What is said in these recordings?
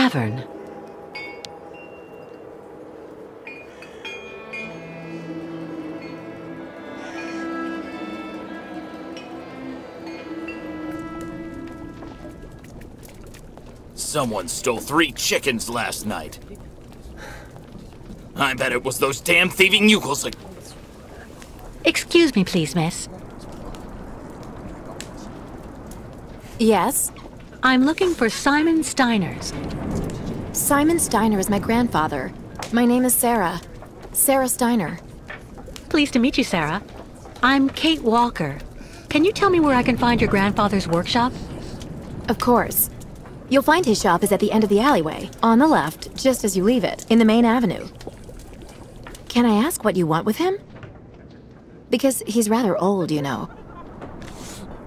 tavern. Someone stole 3 chickens last night. I bet it was those damn thieving yokels. Excuse me, please, miss. Yes? I'm looking for Simon Steiner's. Simon Steiner is my grandfather. My name is Sarah. Sarah Steiner. Pleased to meet you, Sarah. I'm Kate Walker. Can you tell me where I can find your grandfather's workshop? Of course. You'll find his shop is at the end of the alleyway, on the left, just as you leave it, in the main avenue. Can I ask what you want with him? Because he's rather old, you know.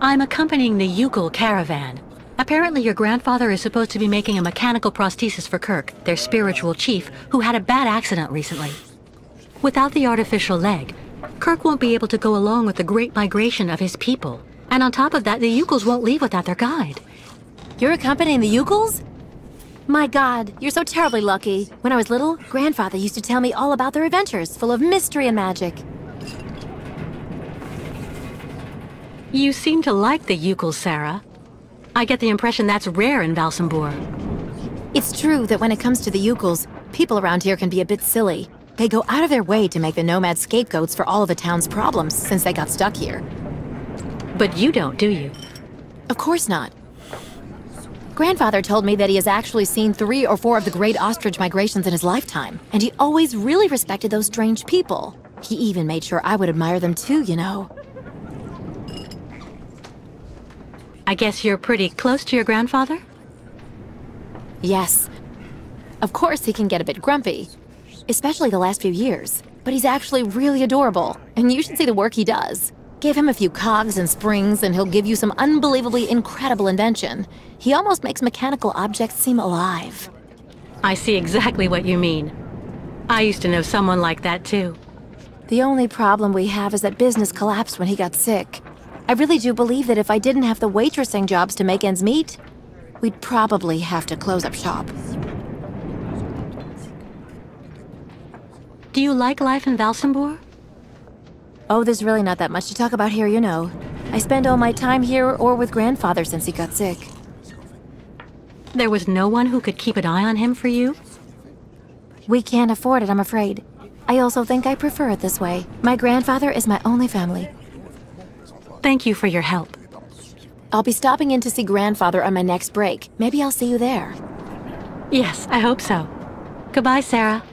I'm accompanying the Ukel caravan. Apparently your grandfather is supposed to be making a mechanical prosthesis for Kirk, their spiritual chief, who had a bad accident recently. Without the artificial leg, Kirk won't be able to go along with the great migration of his people. And on top of that, the Ukels won't leave without their guide. You're accompanying the Ukels? My God, you're so terribly lucky. When I was little, Grandfather used to tell me all about their adventures, full of mystery and magic. You seem to like the Ukels, Sarah. I get the impression that's rare in Valsambor. It's true that when it comes to the Ukels, people around here can be a bit silly. They go out of their way to make the nomads scapegoats for all of the town's problems since they got stuck here. But you don't, do you? Of course not. Grandfather told me that he has actually seen 3 or 4 of the great ostrich migrations in his lifetime, and he always really respected those strange people. He even made sure I would admire them too, you know. I guess you're pretty close to your grandfather? Yes. Of course he can get a bit grumpy, especially the last few years, but he's actually really adorable, and you should see the work he does. Give him a few cogs and springs, and he'll give you some unbelievably incredible invention. He almost makes mechanical objects seem alive. I see exactly what you mean. I used to know someone like that, too. The only problem we have is that business collapsed when he got sick. I really do believe that if I didn't have the waitressing jobs to make ends meet, we'd probably have to close up shop. Do you like life in Valsambor? Oh, there's really not that much to talk about here, you know. I spend all my time here or with Grandfather since he got sick. There was no one who could keep an eye on him for you? We can't afford it, I'm afraid. I also think I prefer it this way. My grandfather is my only family. Thank you for your help. I'll be stopping in to see Grandfather on my next break. Maybe I'll see you there. Yes, I hope so. Goodbye, Sarah.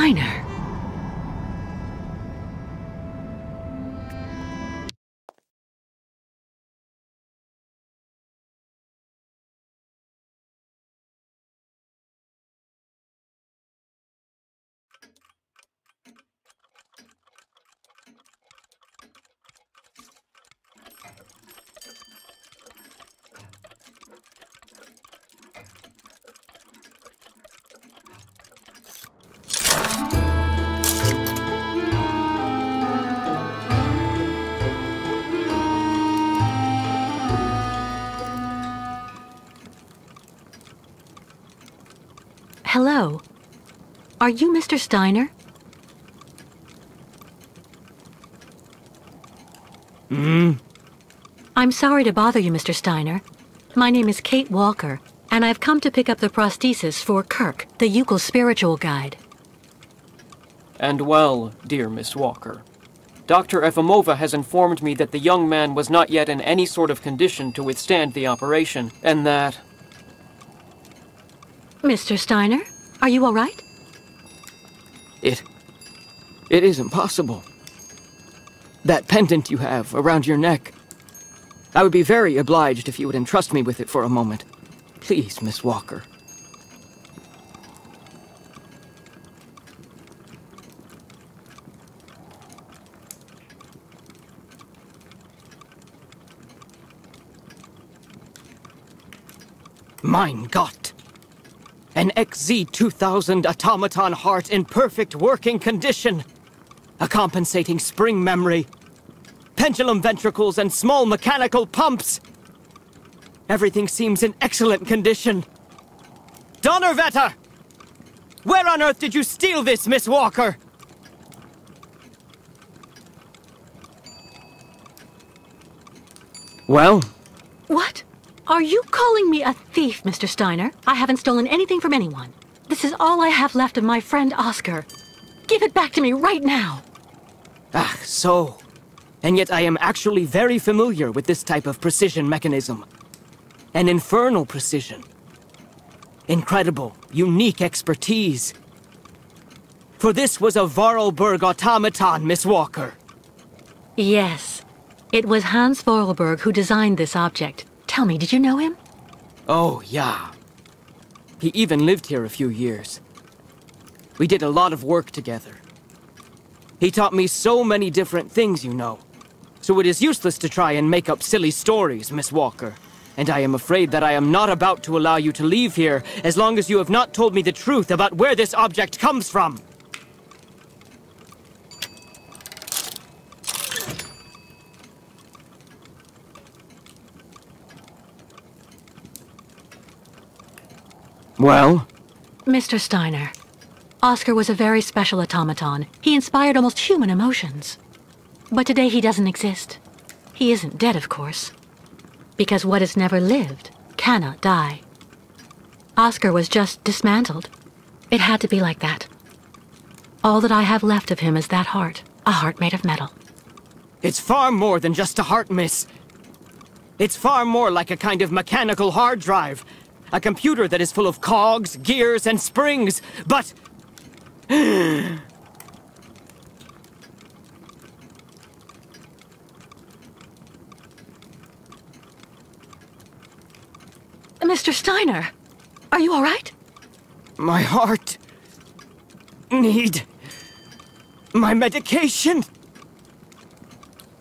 Steiner. Hello. Are you Mr. Steiner? I'm sorry to bother you, Mr. Steiner. My name is Kate Walker, and I've come to pick up the prosthesis for Kirk, the Yukel spiritual guide. And well, dear Miss Walker, Dr. Efimova has informed me that the young man was not yet in any sort of condition to withstand the operation, and that... Mr. Steiner, are you all right? It is impossible. That pendant you have around your neck. I would be very obliged if you would entrust me with it for a moment. Please, Miss Walker. Mein Gott! An XZ-2000 automaton heart in perfect working condition. A compensating spring memory. Pendulum ventricles and small mechanical pumps. Everything seems in excellent condition. Donnerwetter! Where on earth did you steal this, Miss Walker? Well? What? Are you calling me a thief, Mr. Steiner? I haven't stolen anything from anyone. This is all I have left of my friend Oscar. Give it back to me right now. Ah, so. And yet I am actually very familiar with this type of precision mechanism. An infernal precision. Incredible, unique expertise. For this was a Vorarlberg automaton, Miss Walker. Yes. It was Hans Vorarlberg who designed this object. Tell me, did you know him? Oh, yeah. He even lived here a few years. We did a lot of work together. He taught me so many different things, you know. So it is useless to try and make up silly stories, Miss Walker. And I am afraid that I am not about to allow you to leave here as long as you have not told me the truth about where this object comes from. Well? Mr. Steiner, Oscar was a very special automaton. He inspired almost human emotions. But today he doesn't exist. He isn't dead, of course. Because what has never lived cannot die. Oscar was just dismantled. It had to be like that. All that I have left of him is that heart, a heart made of metal. It's far more than just a heart, miss. It's far more like a kind of mechanical hard drive. A computer that is full of cogs, gears, and springs, but... Mr. Steiner, are you all right? My heart... need... my medication!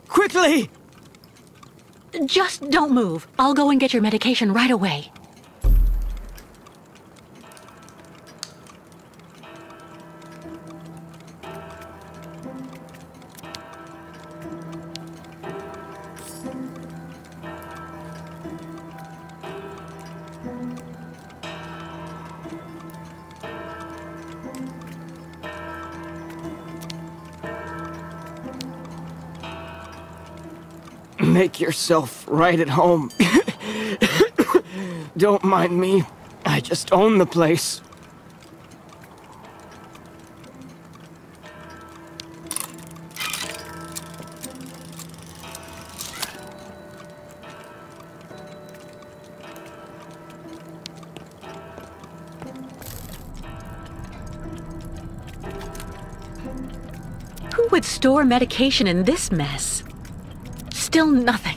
Quickly! Just don't move. I'll go and get your medication right away. Make yourself right at home. Don't mind me. I just own the place. Who would store medication in this mess? Still nothing.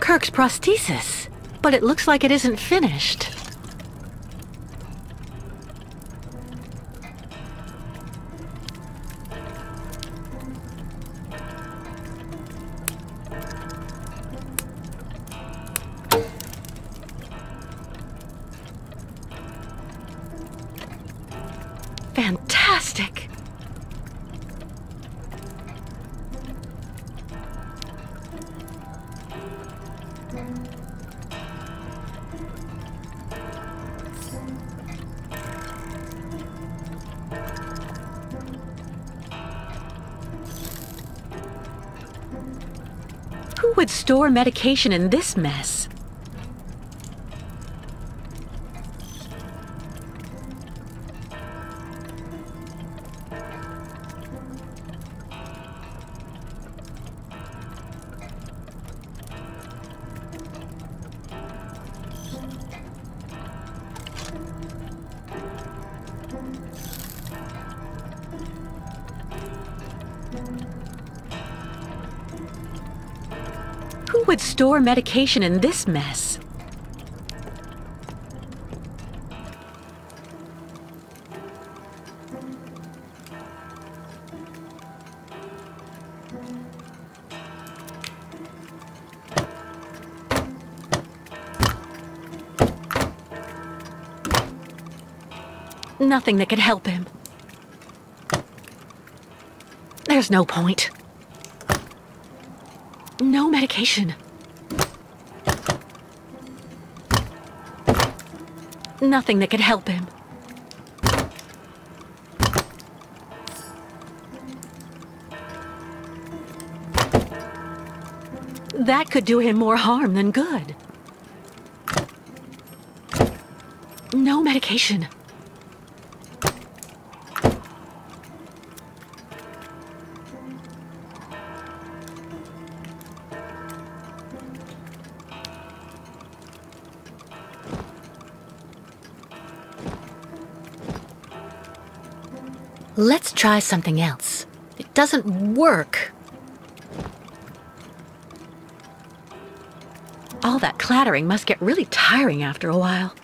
Kirk's prosthesis, but it looks like it isn't finished. Fantastic! Who would store medication in this mess? Who would store medication in this mess? Nothing that could help him. There's no point. No medication. Nothing that could help him. That could do him more harm than good. No medication. Let's try something else. It doesn't work. All that clattering must get really tiring after a while.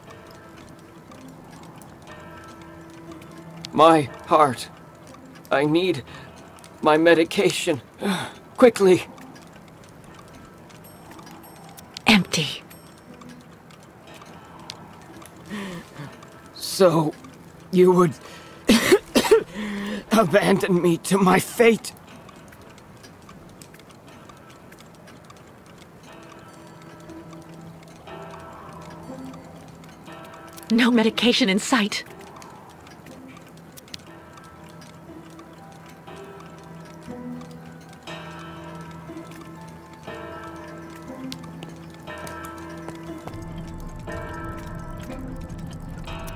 My heart. I need my medication. Quickly. Empty. So, you would abandon me to my fate? No medication in sight.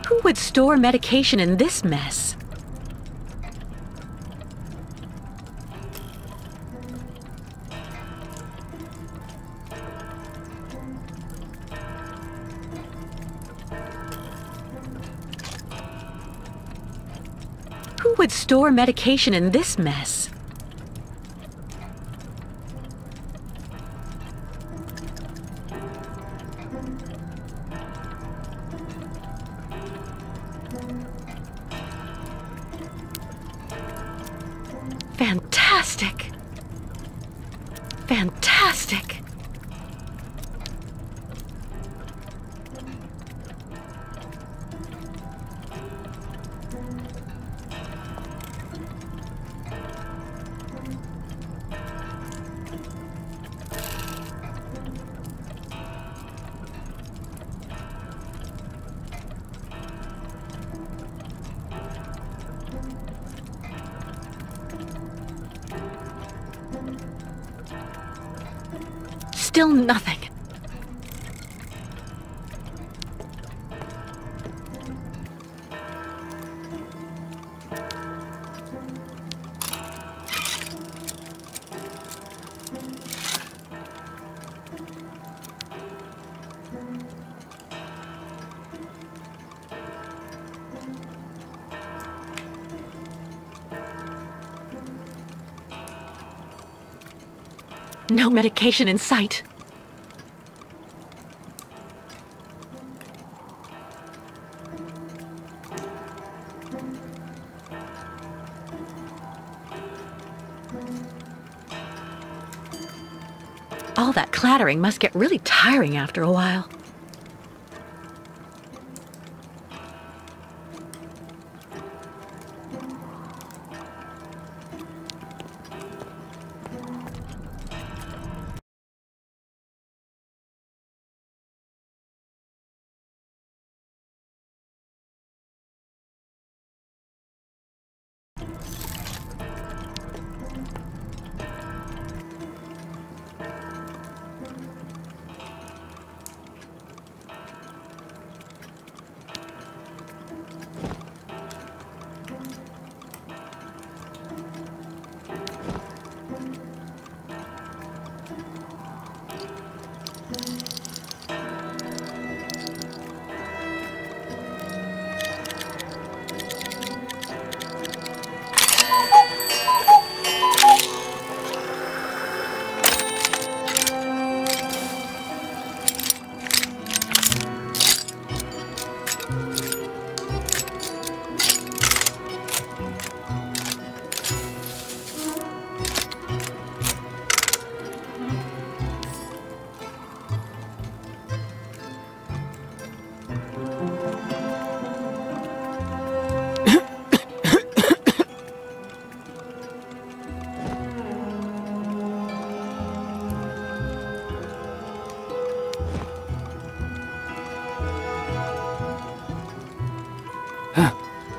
Who would store medication in this mess? Who would store medication in this mess? Fantastic! Fantastic! Still nothing. No medication in sight. All that clattering must get really tiring after a while.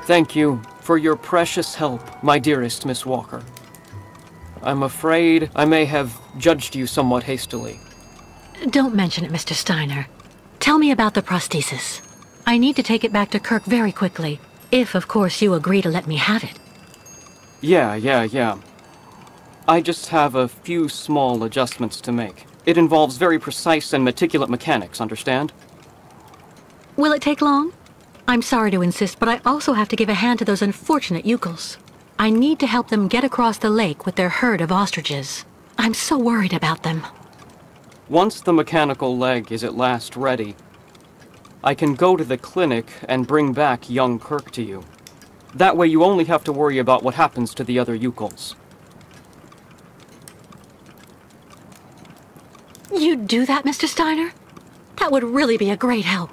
Thank you for your precious help, my dearest Miss Walker. I'm afraid I may have judged you somewhat hastily. Don't mention it, Mr. Steiner. Tell me about the prosthesis. I need to take it back to Kirk very quickly, if, of course, you agree to let me have it. Yeah. I just have a few small adjustments to make. It involves very precise and meticulous mechanics, understand? Will it take long? I'm sorry to insist, but I also have to give a hand to those unfortunate Yukels. I need to help them get across the lake with their herd of ostriches. I'm so worried about them. Once the mechanical leg is at last ready, I can go to the clinic and bring back young Kirk to you. That way you only have to worry about what happens to the other Yukels. You'd do that, Mr. Steiner? That would really be a great help.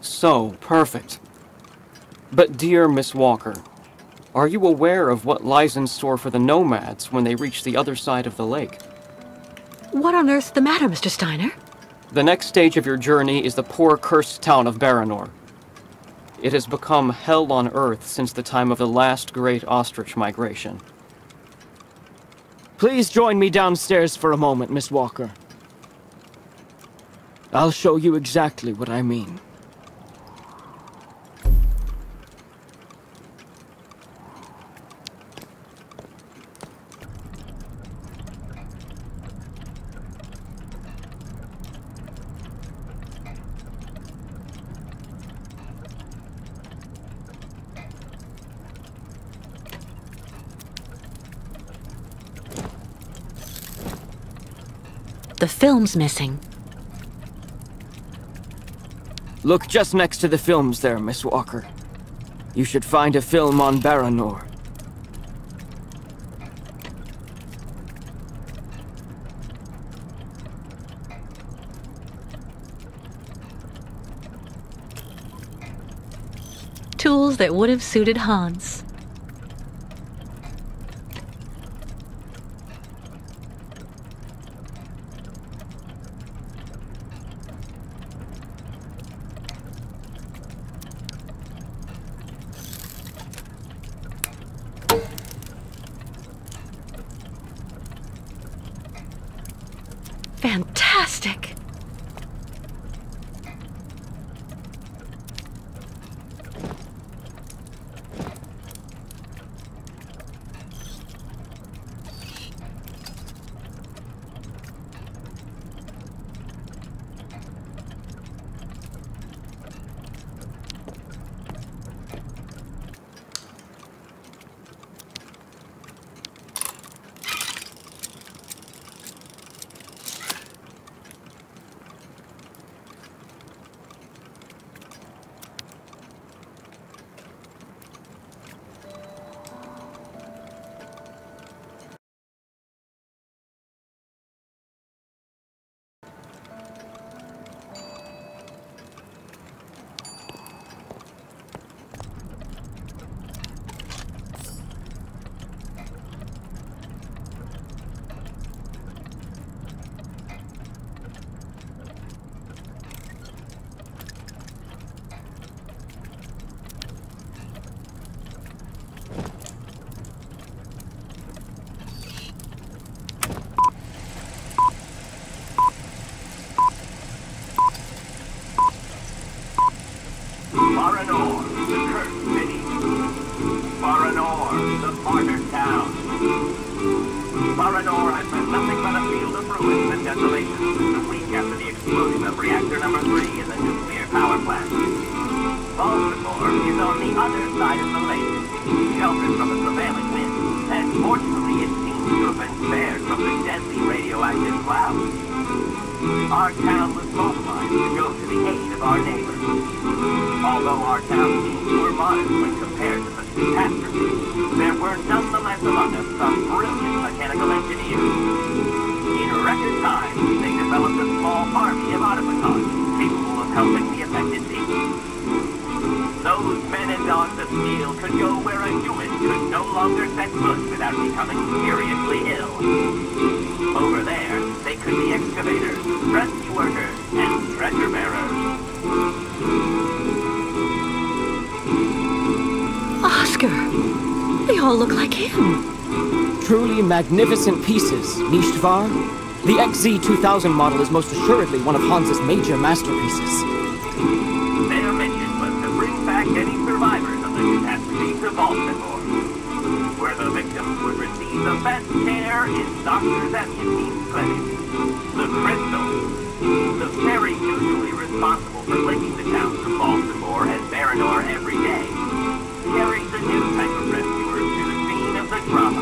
So, perfect. But dear Miss Walker, are you aware of what lies in store for the nomads when they reach the other side of the lake? What on earth's the matter, Mr. Steiner? The next stage of your journey is the poor cursed town of Baranor. It has become hell on earth since the time of the last great ostrich migration. Please join me downstairs for a moment, Miss Walker. I'll show you exactly what I mean. The film's missing. Look just next to the films there, Miss Walker. You should find a film on Baranor. Tools that would have suited Hans. Fantastic! sheltered from the prevailing wind, and fortunately it seems to have been spared from the deadly radioactive clouds. Our town was mobilized to go to the aid of our neighbors. Although our town's needs were modest when compared to such catastrophe, there were nonetheless among us some brilliant mechanical engineers. In record time, they developed a small army of automatons capable of helping the affected people. Those men and dogs of steel could go where a human could no longer set foot without becoming seriously ill. Over there, they could be excavators, rescue workers, and treasure bearers. Oscar! They all look like him. Truly magnificent pieces, Nishtvar. The XZ-2000 model is most assuredly one of Hans's major masterpieces. Their mission was to bring back any survivors of the catastrophe to Baltimore, where the victims would receive the best care in Dr. Zepyin's clinic. The Crystal, the ferry usually responsible for linking the towns of Baltimore and Baranor every day, carried the new type of rescuers to the scene of the drama,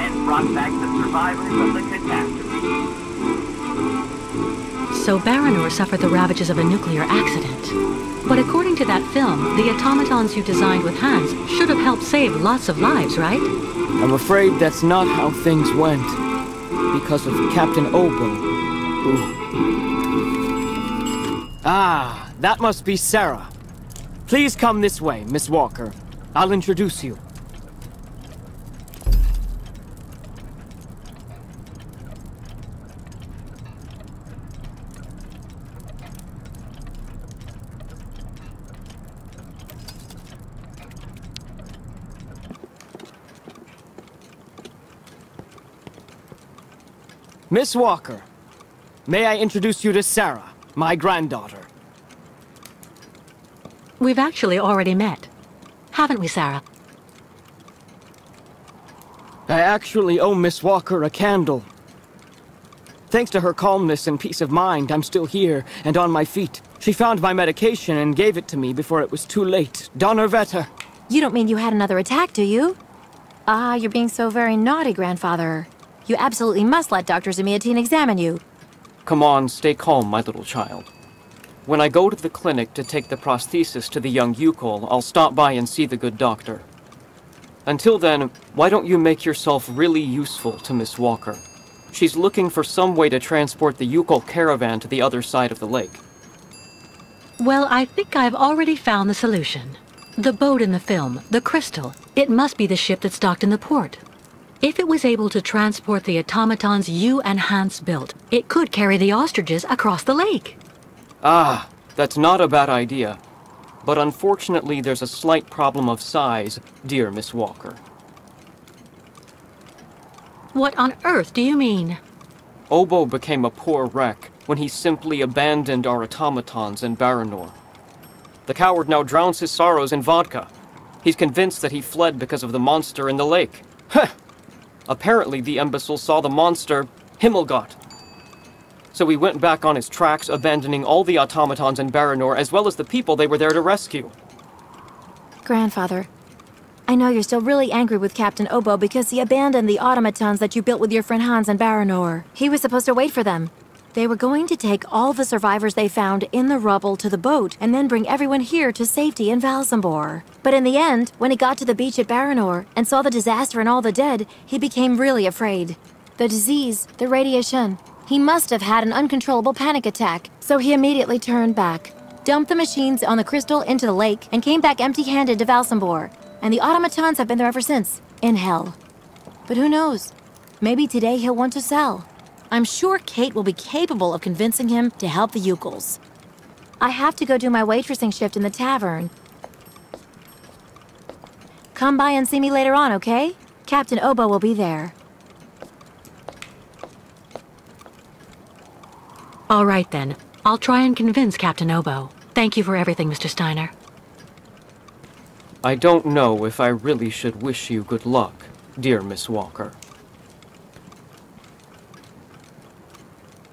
and brought back the survivors of the catastrophe. So Baranor suffered the ravages of a nuclear accident. But according to that film, the automatons you designed with Hans should have helped save lots of lives, right? I'm afraid that's not how things went. Because of Captain Obo, who... Ah, that must be Sarah. Please come this way, Miss Walker. I'll introduce you. Miss Walker, may I introduce you to Sarah, my granddaughter? We've actually already met. Haven't we, Sarah? I actually owe Miss Walker a candle. Thanks to her calmness and peace of mind, I'm still here and on my feet. She found my medication and gave it to me before it was too late. Donnerwetter. You don't mean you had another attack, do you? Ah, you're being so very naughty, Grandfather. You absolutely must let Dr. Zemiatine examine you. Come on, stay calm, my little child. When I go to the clinic to take the prosthesis to the young Yukol, I'll stop by and see the good doctor. Until then, why don't you make yourself really useful to Miss Walker? She's looking for some way to transport the Yukol caravan to the other side of the lake. Well, I think I've already found the solution. The boat in the film, the Crystal, it must be the ship that's docked in the port. If it was able to transport the automatons you and Hans built, it could carry the ostriches across the lake. Ah, that's not a bad idea. But unfortunately, there's a slight problem of size, dear Miss Walker. What on earth do you mean? Obo became a poor wreck when he simply abandoned our automatons in Baranor. The coward now drowns his sorrows in vodka. He's convinced that he fled because of the monster in the lake. Heh! Apparently, the imbecile saw the monster, Himmelgott. So he went back on his tracks, abandoning all the automatons in Baranor, as well as the people they were there to rescue. Grandfather, I know you're still really angry with Captain Obo because he abandoned the automatons that you built with your friend Hans in Baranor. He was supposed to wait for them. They were going to take all the survivors they found in the rubble to the boat and then bring everyone here to safety in Valsambor. But in the end, when he got to the beach at Baranor and saw the disaster and all the dead, he became really afraid. The disease, the radiation, he must have had an uncontrollable panic attack, so he immediately turned back, dumped the machines on the Crystal into the lake, and came back empty-handed to Valsambor. And the automatons have been there ever since, in hell. But who knows? Maybe today he'll want to sell. I'm sure Kate will be capable of convincing him to help the Yukols. I have to go do my waitressing shift in the tavern. Come by and see me later on, okay? Captain Obo will be there. All right then. I'll try and convince Captain Obo. Thank you for everything, Mr. Steiner. I don't know if I really should wish you good luck, dear Miss Walker.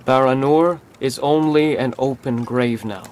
Baranor is only an open grave now.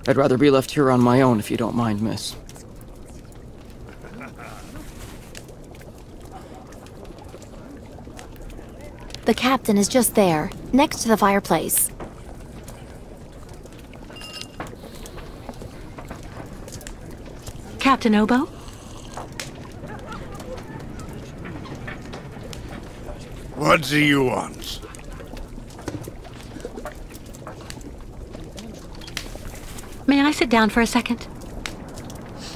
I'd rather be left here on my own if you don't mind, miss. The captain is just there, next to the fireplace. Captain Obo? What do you want? May I sit down for a second?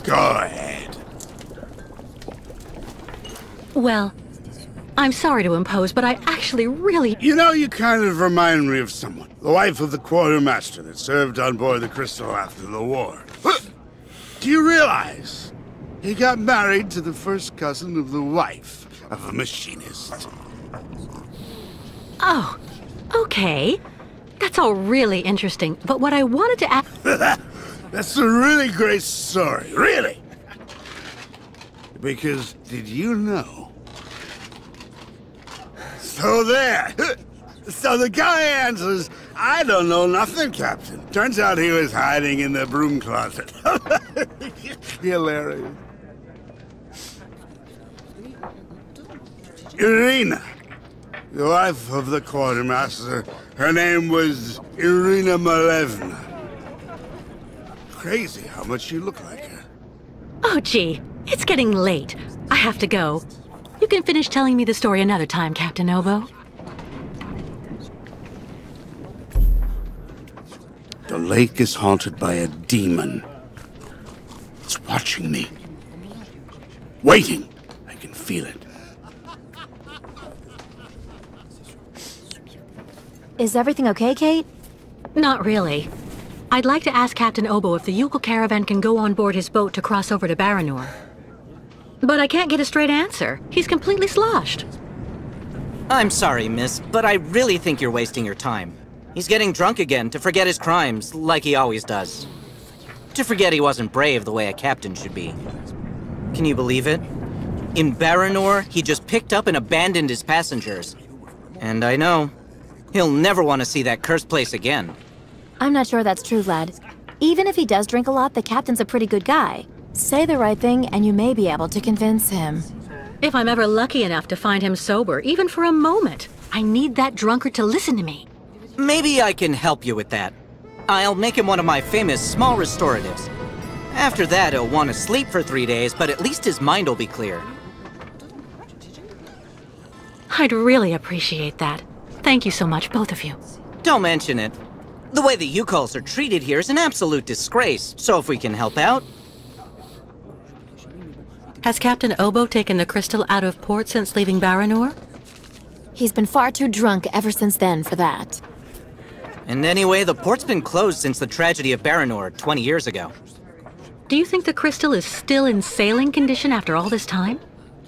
Go ahead. Well, I'm sorry to impose, but I actually really... You know, you kind of remind me of someone. The wife of the quartermaster that served on board the Crystal after the war. Do you realize he got married to the first cousin of the wife of a machinist? Oh, okay. That's all really interesting, but what I wanted to ask... That's a really great story, really. Because, did you know? So there. So the guy answers, I don't know nothing, Captain. Turns out he was hiding in the broom closet. Hilarious. Irina, the wife of the quartermaster, her name was Irina Malevna. Crazy how much you look like her. Oh, gee, it's getting late. I have to go. You can finish telling me the story another time, Captain Obo. The lake is haunted by a demon. It's watching me. Waiting. I can feel it. Is everything okay, Kate? Not really. I'd like to ask Captain Obo if the Yukol caravan can go on board his boat to cross over to Baranor. But I can't get a straight answer. He's completely sloshed. I'm sorry, miss, but I really think you're wasting your time. He's getting drunk again to forget his crimes, like he always does. To forget he wasn't brave the way a captain should be. Can you believe it? In Baranor, he just picked up and abandoned his passengers. And I know, he'll never want to see that cursed place again. I'm not sure that's true, lad. Even if he does drink a lot, the captain's a pretty good guy. Say the right thing, and you may be able to convince him. If I'm ever lucky enough to find him sober, even for a moment, I need that drunkard to listen to me. Maybe I can help you with that. I'll make him one of my famous small restoratives. After that, he'll want to sleep for 3 days, but at least his mind will be clear. I'd really appreciate that. Thank you so much, both of you. Don't mention it. The way the Yukols are treated here is an absolute disgrace, so if we can help out... Has Captain Obo taken the crystal out of port since leaving Baranor? He's been far too drunk ever since then for that. And anyway, the port's been closed since the tragedy of Baranor 20 years ago. Do you think the crystal is still in sailing condition after all this time?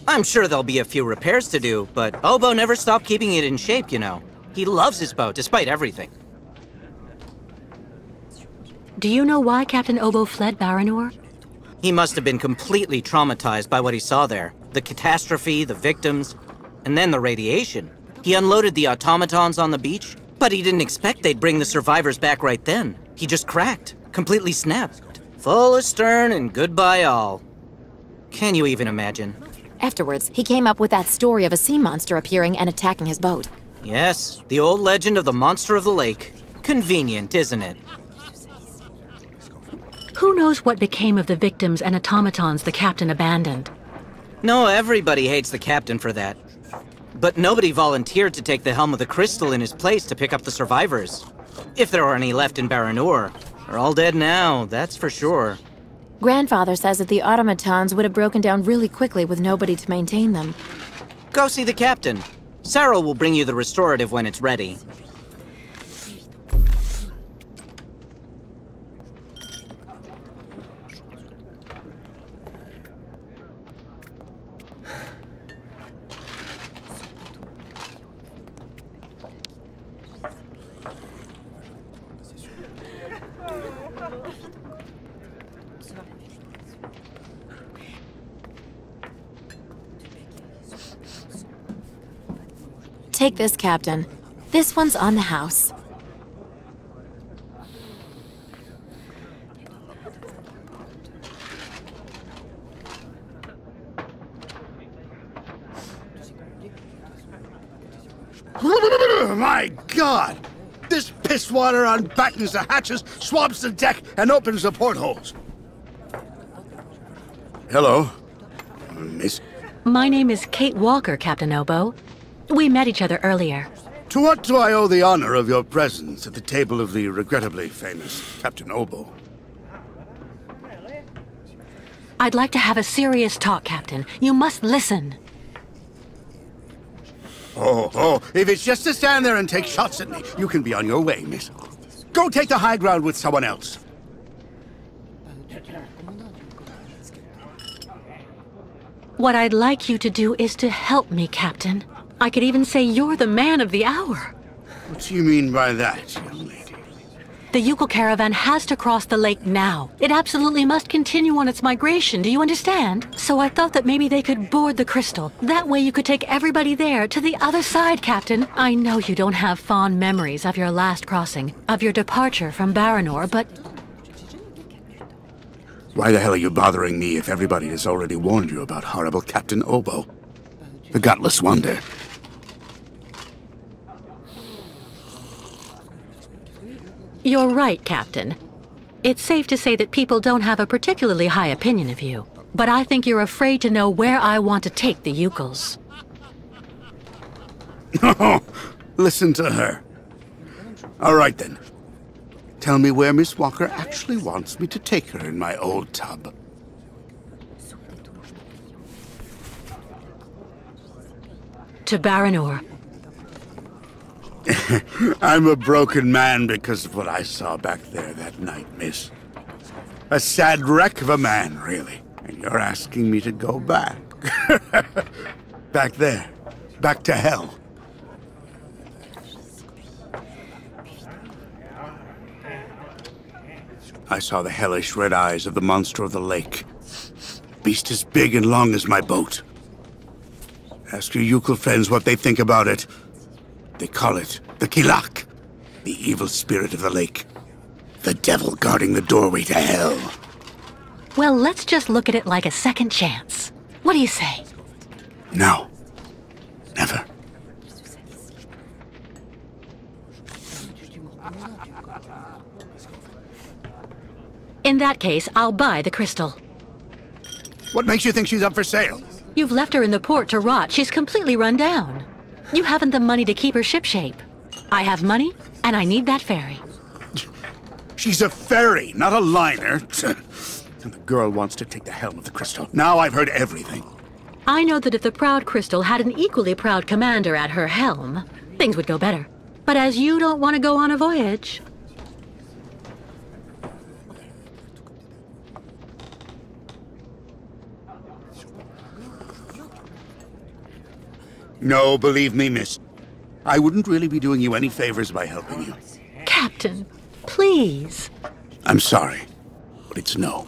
I'm sure there'll be a few repairs to do, but Obo never stopped keeping it in shape, you know. He loves his boat, despite everything. Do you know why Captain Obo fled Baranor? He must have been completely traumatized by what he saw there. The catastrophe, the victims, and then the radiation. He unloaded the automatons on the beach, but he didn't expect they'd bring the survivors back right then. He just cracked, completely snapped. Full astern and goodbye all. Can you even imagine? Afterwards, he came up with that story of a sea monster appearing and attacking his boat. Yes, the old legend of the monster of the lake. Convenient, isn't it? Who knows what became of the victims and automatons the captain abandoned? No, everybody hates the captain for that. But nobody volunteered to take the helm of the crystal in his place to pick up the survivors. If there are any left in Baranor. They're all dead now, that's for sure. Grandfather says that the automatons would have broken down really quickly with nobody to maintain them. Go see the captain. Sarah will bring you the restorative when it's ready. Take this, Captain. This one's on the house. My God! This pisswater unbattens the hatches, swabs the deck, and opens the portholes. Hello, Miss. My name is Kate Walker, Captain Obo. We met each other earlier. To what do I owe the honor of your presence at the table of the regrettably famous Captain Obo? I'd like to have a serious talk, Captain. You must listen. Oh, if it's just to stand there and take shots at me, you can be on your way, miss. Go take the high ground with someone else. What I'd like you to do is to help me, Captain. I could even say you're the man of the hour. What do you mean by that, young lady? The Yukon caravan has to cross the lake now. It absolutely must continue on its migration, do you understand? So I thought that maybe they could board the crystal. That way you could take everybody there to the other side, Captain. I know you don't have fond memories of your last crossing, of your departure from Baranor, but... Why the hell are you bothering me if everybody has already warned you about horrible Captain Obo? The gutless wonder. You're right, Captain. It's safe to say that people don't have a particularly high opinion of you. But I think you're afraid to know where I want to take the Yukals. Oh, listen to her. All right, then. Tell me where Miss Walker actually wants me to take her in my old tub. To Baranor. I'm a broken man because of what I saw back there that night, miss. A sad wreck of a man, really. And you're asking me to go back. Back there. Back to hell. I saw the hellish red eyes of the monster of the lake. Beast as big and long as my boat. Ask your Yukon friends what they think about it. They call it the Kilak, the evil spirit of the lake. The devil guarding the doorway to hell. Well, let's just look at it like a second chance. What do you say? No. Never. In that case, I'll buy the crystal. What makes you think she's up for sale? You've left her in the port to rot. She's completely run down. You haven't the money to keep her shipshape. I have money, and I need that ferry. She's a ferry, not a liner. And the girl wants to take the helm of the crystal. Now I've heard everything. I know that if the proud crystal had an equally proud commander at her helm, things would go better. But as you don't want to go on a voyage... No, believe me, miss. I wouldn't really be doing you any favors by helping you. Captain, please. I'm sorry, but it's no.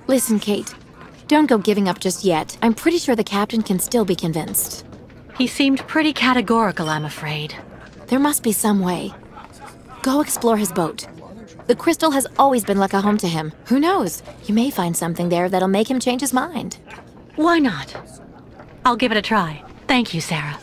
Listen, Kate. Don't go giving up just yet. I'm pretty sure the captain can still be convinced. He seemed pretty categorical, I'm afraid. There must be some way. Go explore his boat. The crystal has always been like a home to him. Who knows? You may find something there that'll make him change his mind. Why not? I'll give it a try. Thank you, Sarah.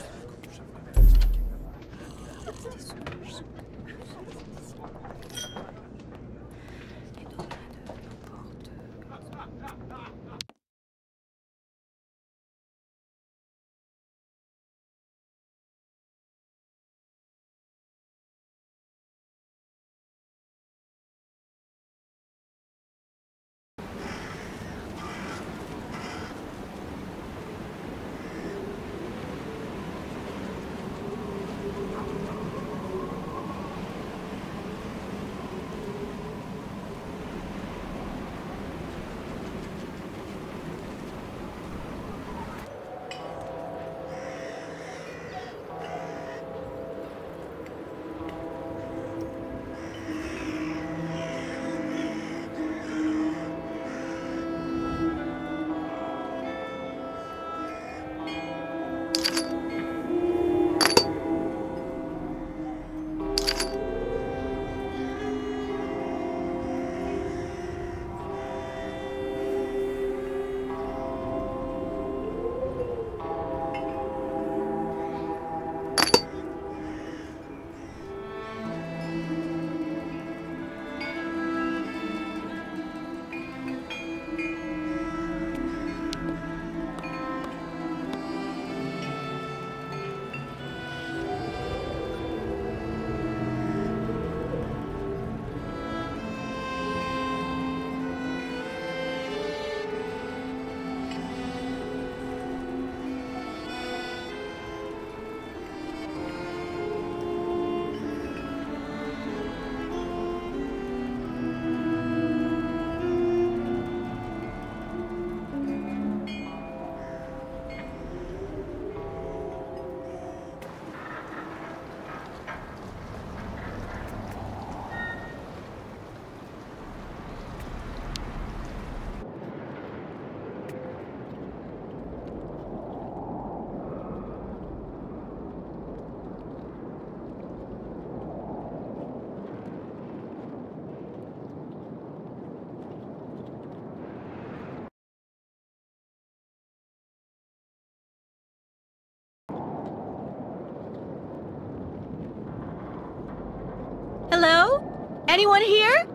Anyone here?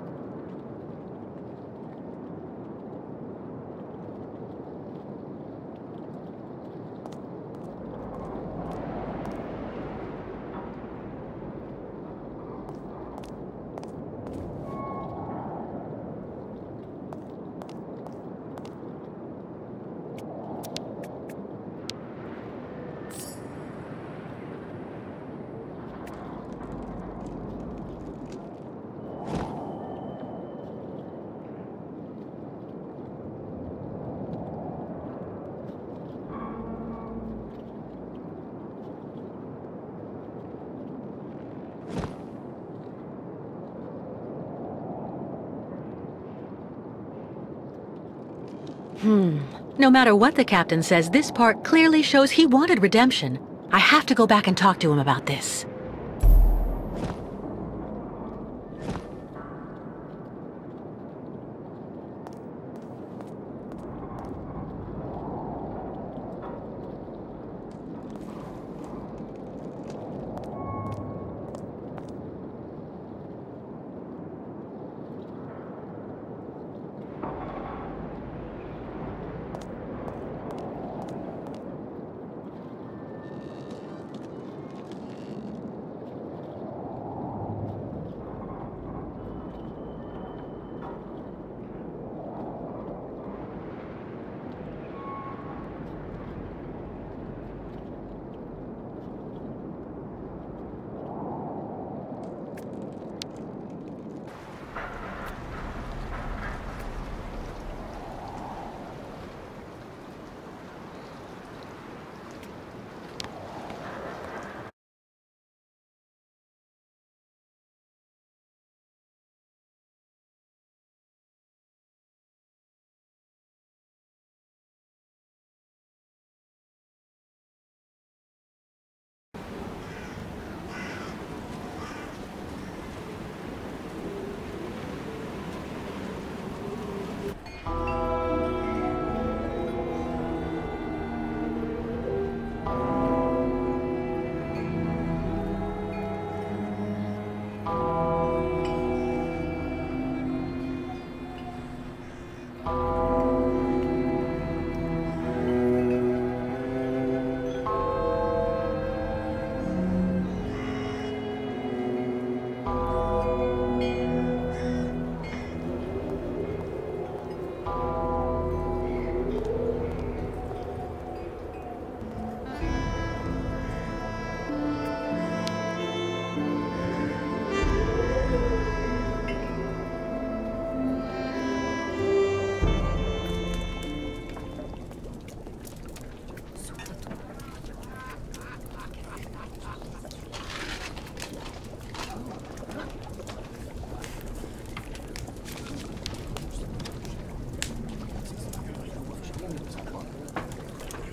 No matter what the captain says, this part clearly shows he wanted redemption. I have to go back and talk to him about this.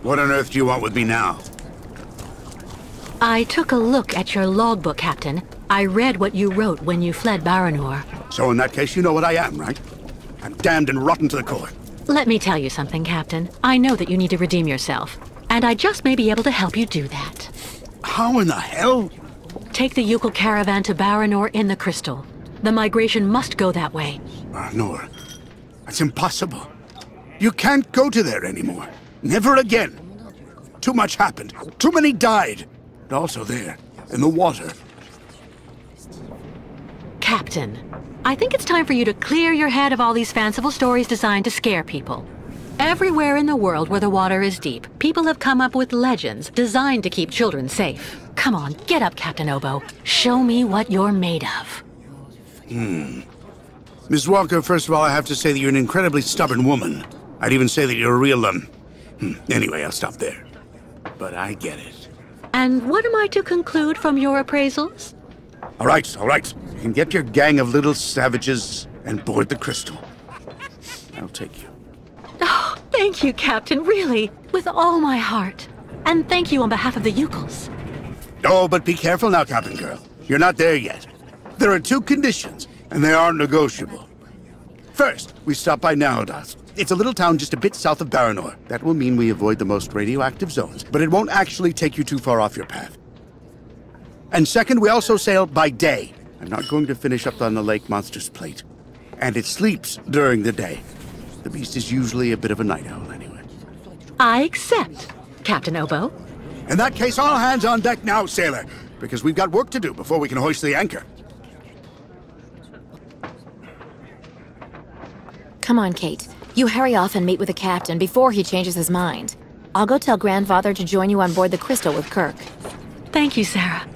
What on earth do you want with me now? I took a look at your logbook, Captain. I read what you wrote when you fled Baranor. So in that case, you know what I am, right? I'm damned and rotten to the core. Let me tell you something, Captain. I know that you need to redeem yourself, and I just may be able to help you do that. How in the hell? Take the Yukul caravan to Baranor in the Crystal. The migration must go that way. Baranor? That's impossible. You can't go to there anymore. Never again. Too much happened. Too many died. And also there, in the water. Captain, I think it's time for you to clear your head of all these fanciful stories designed to scare people. Everywhere in the world where the water is deep, people have come up with legends designed to keep children safe. Come on, get up, Captain Obo. Show me what you're made of. Miss Walker, first of all, I have to say that you're an incredibly stubborn woman. I'd even say that you're a real, Anyway, I'll stop there. But I get it. And what am I to conclude from your appraisals? All right, all right. You can get your gang of little savages and board the Crystal. I'll take you. Oh, thank you, Captain, really, with all my heart. And thank you on behalf of the Yukuls. Oh, but be careful now, Captain Girl. You're not there yet. There are 2 conditions, and they aren't negotiable. First, we stop by Narodas. It's a little town just a bit south of Baranor. That will mean we avoid the most radioactive zones, but it won't actually take you too far off your path. And second, we also sail by day. I'm not going to finish up on the lake monster's plate. And it sleeps during the day. The beast is usually a bit of a night owl anyway. I accept, Captain Obo. In that case, all hands on deck now, sailor, because we've got work to do before we can hoist the anchor. Come on, Kate. You hurry off and meet with the captain before he changes his mind. I'll go tell Grandfather to join you on board the Crystal with Kirk. Thank you, Sarah.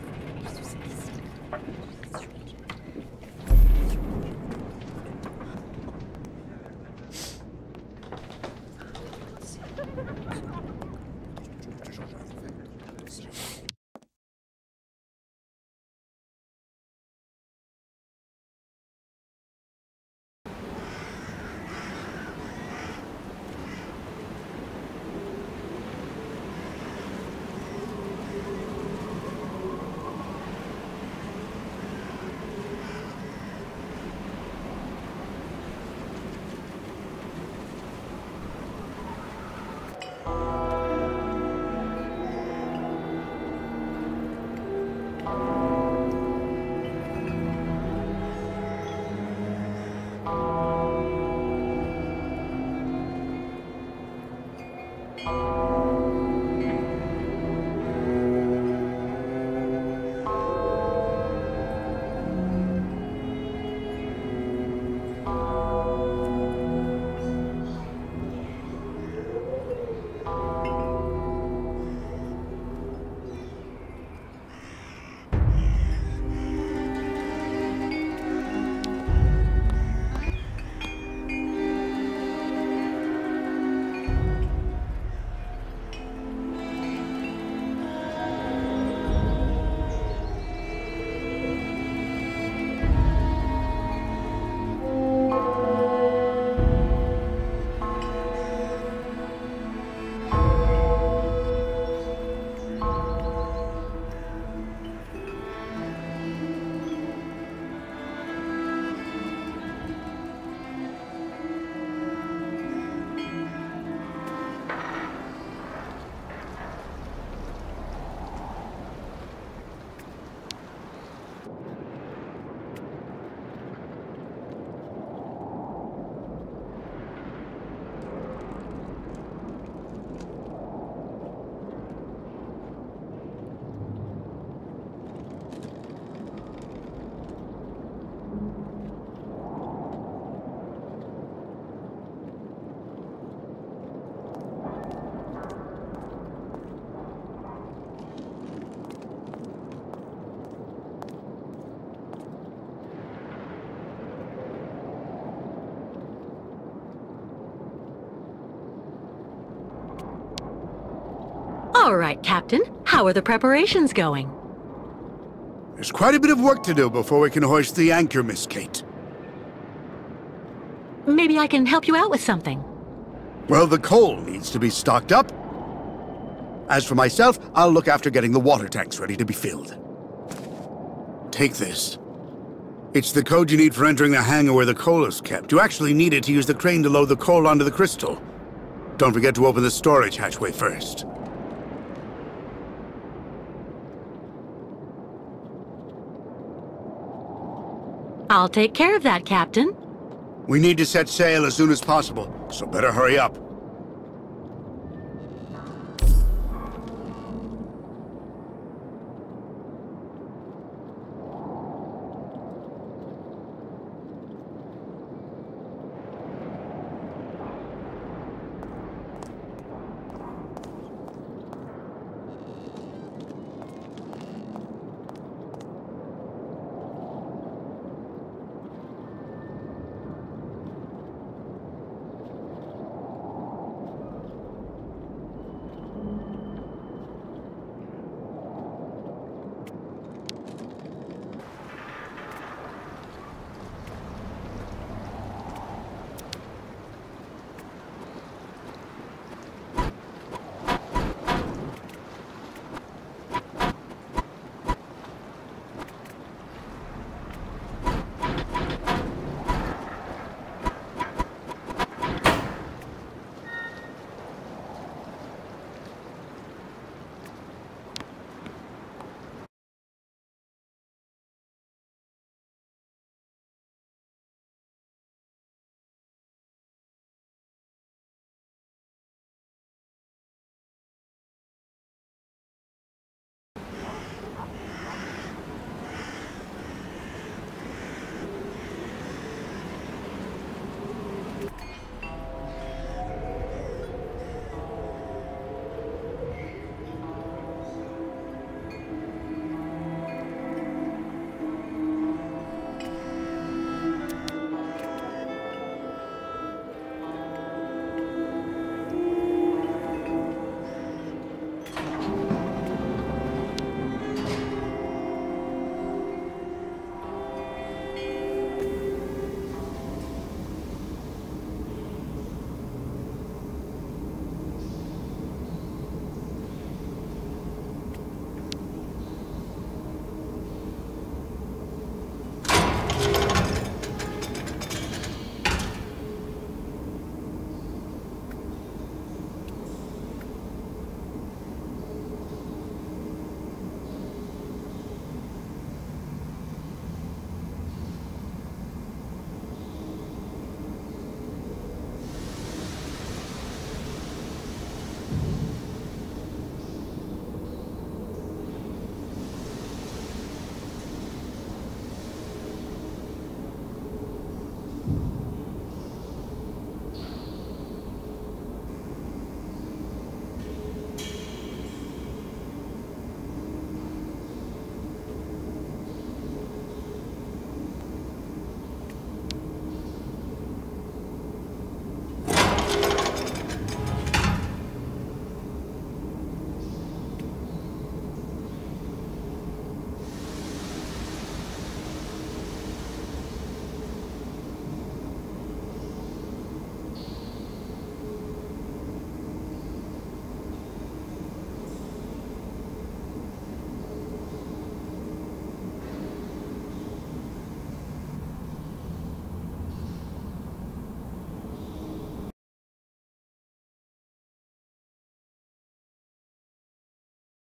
All right, Captain. How are the preparations going? There's quite a bit of work to do before we can hoist the anchor, Miss Kate. Maybe I can help you out with something. Well, the coal needs to be stocked up. As for myself, I'll look after getting the water tanks ready to be filled. Take this. It's the code you need for entering the hangar where the coal is kept. You actually need it to use the crane to load the coal onto the crystal. Don't forget to open the storage hatchway first. I'll take care of that, Captain. We need to set sail as soon as possible, so better hurry up.